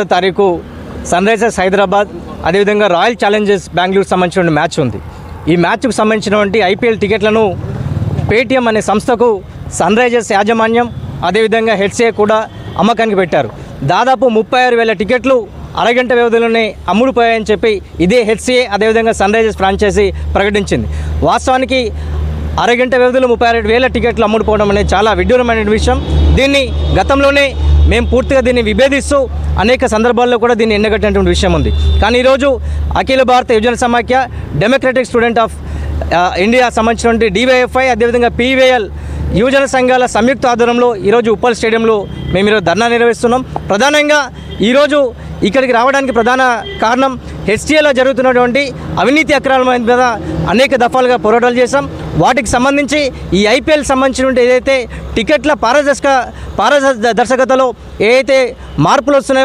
తారీఖు sun Risers Hyderabad అదేవిధంగా royal Challengers Bengaluru సంబంధించిన మ్యాచ్ ఉంది. ఈ మ్యాచ్కు సంబంధించినటువంటి ఐపీఎల్ టికెట్లను పేటీఎం అనే సంస్థకు సన్ రైజర్స్ యాజమాన్యం అదేవిధంగా హెచ్సిఏ కూడా అమ్మకానికి పెట్టారు. దాదాపు 36,000 టికెట్లు అరగంట వ్యవధిలోనే అమ్ముడుపోయాయని చెప్పి ఇదే హెచ్సిఏ అదేవిధంగా సన్ రైజర్స్ ఫ్రాంచైజీ ప్రకటించింది. వాస్తవానికి అరగంట వ్యవధిలో 36,000 టికెట్లు అమ్ముడుపోవడం అనేది చాలా విడ్డూరమైన విషయం. దీన్ని గతంలోనే మేము పూర్తిగా దీన్ని విభేదిస్తూ అనేక సందర్భాల్లో కూడా దీన్ని ఎండగట్టినటువంటి విషయం ఉంది. కానీ ఈరోజు అఖిల భారత యువజన సమాఖ్య, డెమోక్రటిక్ స్టూడెంట్ ఆఫ్ ఇండియా సంబంధించినటువంటి డివైఎఫ్ఐ అదేవిధంగా పీవీఎల్ యువజన సంఘాల సంయుక్త ఆధ్వర్యంలో ఈరోజు ఉప్పల్ స్టేడియంలో మేము ఈరోజు ధర్నా నిర్వహిస్తున్నాం. ప్రధానంగా ఈరోజు ఇక్కడికి రావడానికి ప్రధాన కారణం హెచ్సిఏలో జరుగుతున్నటువంటి అవినీతి అక్రమాల మీద అనేక దఫాలుగా పోరాటాలు చేశాం. వాటికి సంబంధించి ఈ ఐపీఎల్ సంబంధించినటువంటి ఏదైతే టికెట్ల పారదర్శకతలో ఏదైతే మార్పులు వస్తున్నాయో